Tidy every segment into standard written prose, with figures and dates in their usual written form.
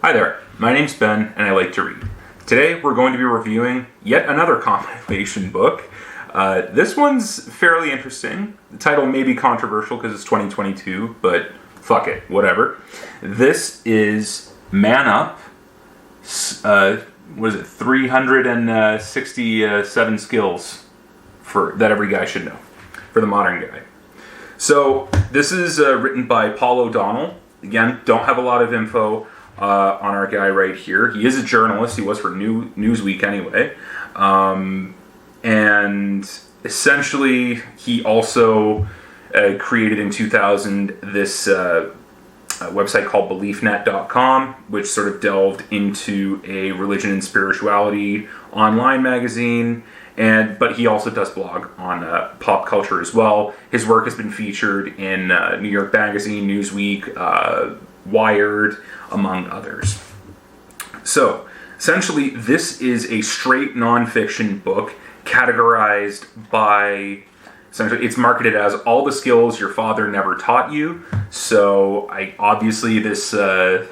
Hi there, my name's Ben and I like to read. Today we're going to be reviewing yet another compilation book. This one's fairly interesting. The title may be controversial because it's 2022, but fuck it, whatever. This is Man Up, 367 skills that every guy should know, for the modern guy. So this is written by Paul O'Donnell. Again, don't have a lot of info on our guy right here. He is a journalist. He was for Newsweek anyway. And essentially, he also created in 2000 this website called BeliefNet.com, which sort of delved into a religion and spirituality online magazine. But he also does blog on pop culture as well. His work has been featured in New York Magazine, Newsweek, Wired, among others. So, essentially, this is a straight nonfiction book categorized by, essentially, it's marketed as all the skills your father never taught you. So, obviously this this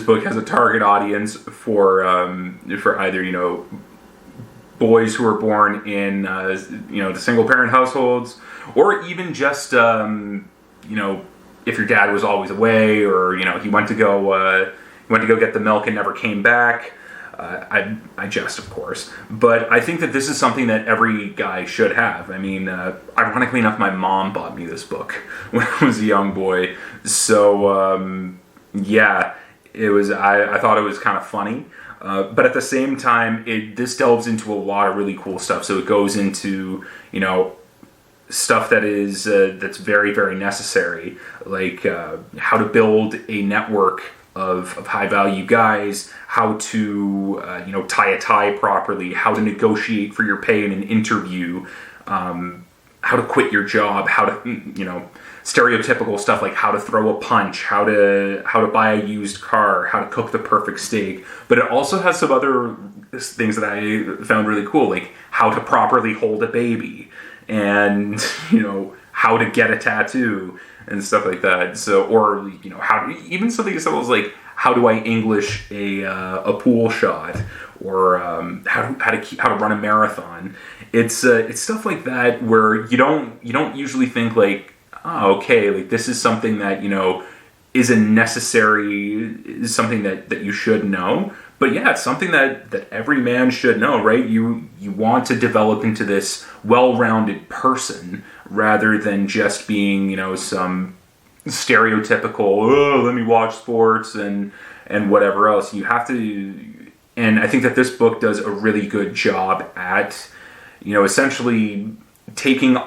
book has a target audience for either, boys who are born in, the single-parent households, or even just, if your dad was always away, or he went to go get the milk and never came back. I jest, of course, but I think that this is something that every guy should have. I mean, ironically enough, my mom bought me this book when I was a young boy, so it was. I thought it was kind of funny. But at the same time, this delves into a lot of really cool stuff. So it goes into, stuff that is that's very, very necessary, like how to build a network of high-value guys, how to tie a tie properly, how to negotiate for your pay in an interview, how to quit your job, how to stereotypical stuff like how to throw a punch, how to buy a used car, how to cook the perfect steak. But it also has some other things that I found really cool, like how to properly hold a baby, and how to get a tattoo and stuff like that. So, or how to, even something as simple as like how do I English a pool shot, or how to run a marathon. It's stuff like that where you don't usually think like, oh, okay, like this is something that is is something that you should know. But yeah, it's something that every man should know, right? You want to develop into this well-rounded person rather than just being, some stereotypical, oh, let me watch sports and whatever else. You have to, and I think that this book does a really good job at, essentially taking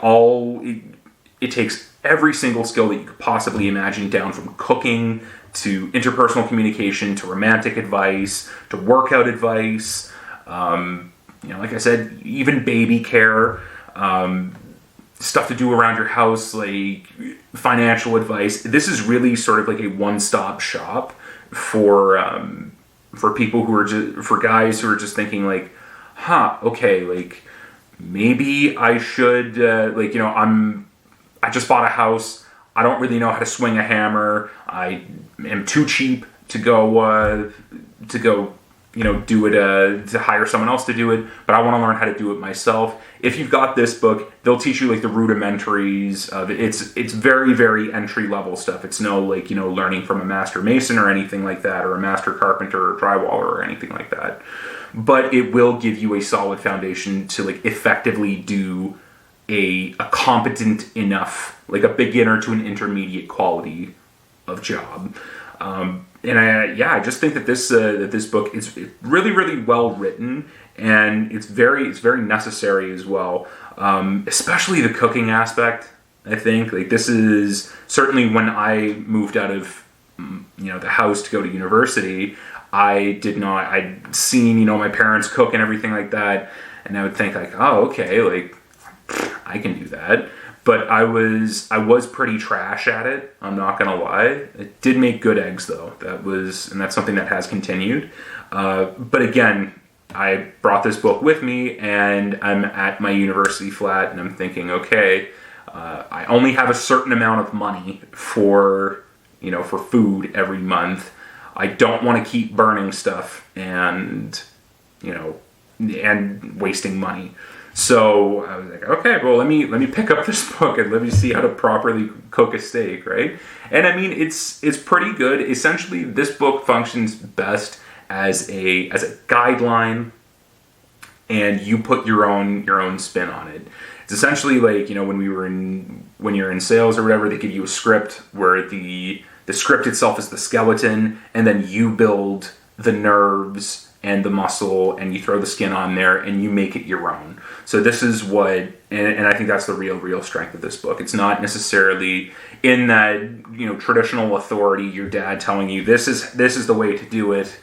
it takes every single skill that you could possibly imagine, down from cooking to interpersonal communication, to romantic advice, to workout advice, like I said, even baby care, stuff to do around your house, like financial advice. This is really sort of like a one-stop shop for people who are for guys who are just thinking like, okay, like maybe I should, I just bought a house. I don't really know how to swing a hammer. I am too cheap to go do it, to hire someone else to do it, but I want to learn how to do it myself. If you've got this book, they'll teach you like the rudimentaries of it. It's very, very entry level stuff. It's no like, learning from a master mason or anything like that, or a master carpenter or drywaller or anything like that. But it will give you a solid foundation to like effectively do a competent enough, like a beginner to an intermediate quality of job. I just think that this book is really, really well written, and it's very necessary as well. Especially the cooking aspect. I think like this is certainly when I moved out of the house to go to university. I'd seen my parents cook and everything like that, and I would think like, oh, okay, like I can do that. But I was pretty trash at it, I'm not gonna lie. It did make good eggs though. That's something that has continued. But again, I brought this book with me, and I'm at my university flat, and I'm thinking, okay, I only have a certain amount of money for food every month. I don't want to keep burning stuff and, you know, and wasting money. So I was like, okay, well, let me pick up this book and let me see how to properly cook a steak, right? And I mean, it's pretty good. Essentially, this book functions best as a guideline, and you put your own spin on it. It's essentially like, you know, when you're in sales or whatever, they give you a script where the script itself is the skeleton, and then you build the nerves and the muscle, and you throw the skin on there, and you make it your own. So this is what, and I think that's the real strength of this book. It's not necessarily in that, you know, traditional authority, your dad telling you this is the way to do it,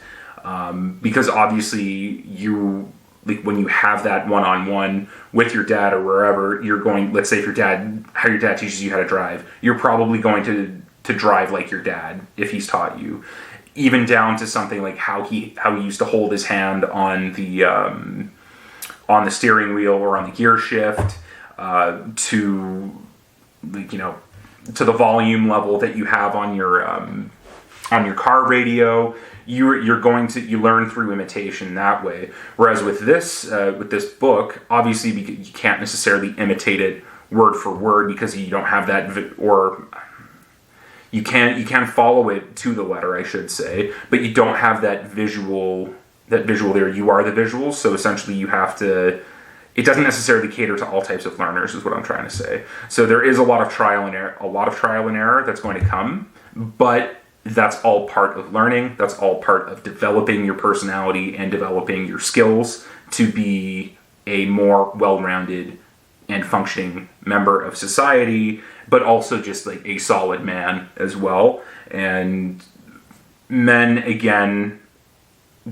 because obviously you, like, when you have that one-on-one with your dad or wherever, you're going, let's say if your dad teaches you how to drive, you're probably going to drive like your dad if he's taught you. Even down to something like how he used to hold his hand on the steering wheel or on the gear shift, to, like, you know, to the volume level that you have on your car radio. You learn through imitation that way. Whereas with this book, obviously you can't necessarily imitate it word for word because you don't have that, or you can follow it to the letter, I should say, but you don't have that visual there. You are the visuals, so essentially you have to. It doesn't necessarily cater to all types of learners, is what I'm trying to say. So there is a lot of trial and error that's going to come, but that's all part of learning. That's all part of developing your personality and developing your skills to be a more well-rounded and functioning member of society, but also just like a solid man as well. And men, again,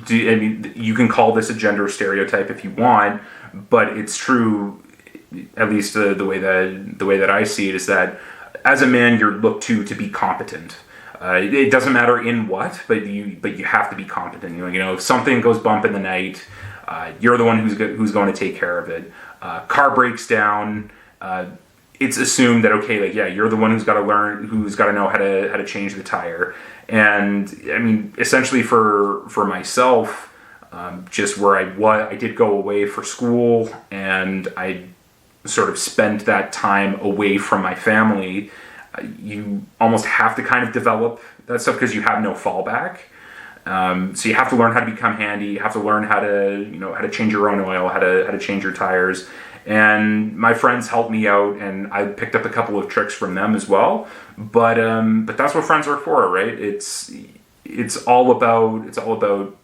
you can call this a gender stereotype if you want, but it's true. At least the way that I see it is that as a man, you're looked to be competent. It doesn't matter in what, but you have to be competent. You know, if something goes bump in the night, you're the one who's going to take care of it. Car breaks down. It's assumed that, okay, like, yeah, you're the one who's got to know how to change the tire. And I mean, essentially for myself, just where I did go away for school, and I sort of spent that time away from my family. You almost have to kind of develop that stuff because you have no fallback. So you have to learn how to become handy. You have to learn how to change your own oil, how to change your tires. And my friends helped me out, and I picked up a couple of tricks from them as well. But that's what friends are for, right? It's all about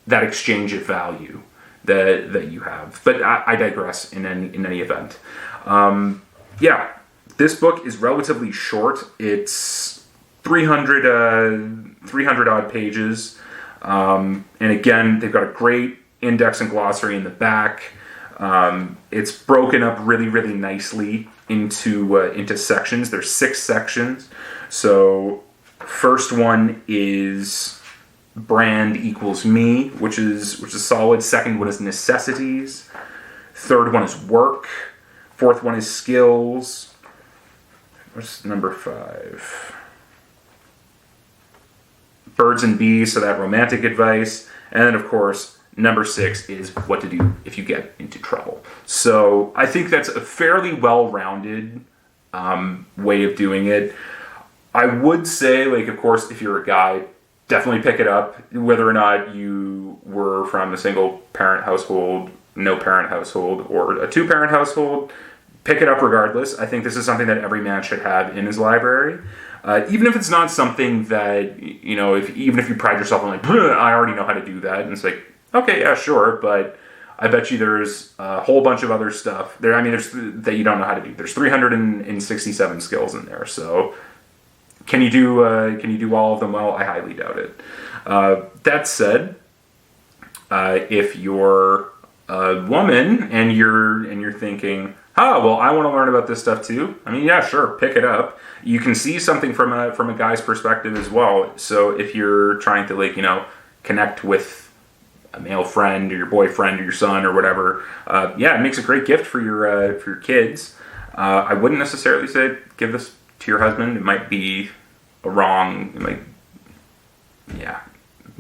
that exchange of value that you have. But I digress in any event. Yeah, this book is relatively short. It's 300 odd pages. And again, they've got a great index and glossary in the back. It's broken up really, really nicely into sections. There's 6 sections. So first one is brand equals me, which is solid. Second one is necessities. Third one is work. Fourth one is skills. What's number 5? Birds and bees, so that romantic advice. And then, of course, number 6 is what to do if you get into trouble. So I think that's a fairly well-rounded way of doing it. I would say, like, of course, if you're a guy, definitely pick it up. Whether or not you were from a single-parent household, no-parent household, or a 2-parent household, pick it up regardless. I think this is something that every man should have in his library. Even if it's not something that, you know, even if you pride yourself on, like, I already know how to do that, and it's like, okay, yeah, sure, but I bet you there's a whole bunch of other stuff there. I mean, there's that you don't know how to do. There's 367 skills in there, so can you do all of them well? I highly doubt it. That said, if you're a woman and you're thinking, oh, well, I want to learn about this stuff too. I mean, yeah, sure, pick it up. You can see something from a guy's perspective as well. So if you're trying to, like, you know, connect with a male friend or your boyfriend or your son or whatever, yeah, it makes a great gift for your kids. I wouldn't necessarily say give this to your husband. It might be yeah,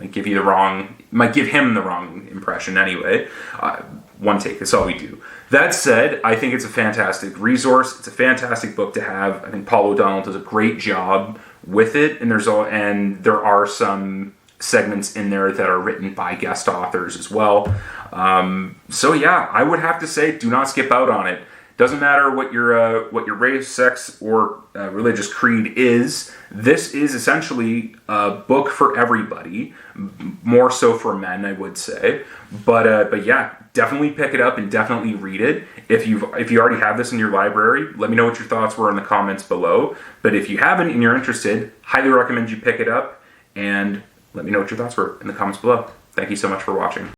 might give him the wrong impression anyway. One take, that's all we do. That said, I think it's a fantastic resource. It's a fantastic book to have. I think Paul O'Donnell does a great job with it, and there are some segments in there that are written by guest authors as well. So yeah, I would have to say, do not skip out on it. Doesn't matter what your race, sex, or religious creed is. This is essentially a book for everybody, more so for men, I would say. But yeah, definitely pick it up and definitely read it. If you already have this in your library, let me know what your thoughts were in the comments below. But if you haven't and you're interested, highly recommend you pick it up, and let me know what your thoughts were in the comments below. Thank you so much for watching.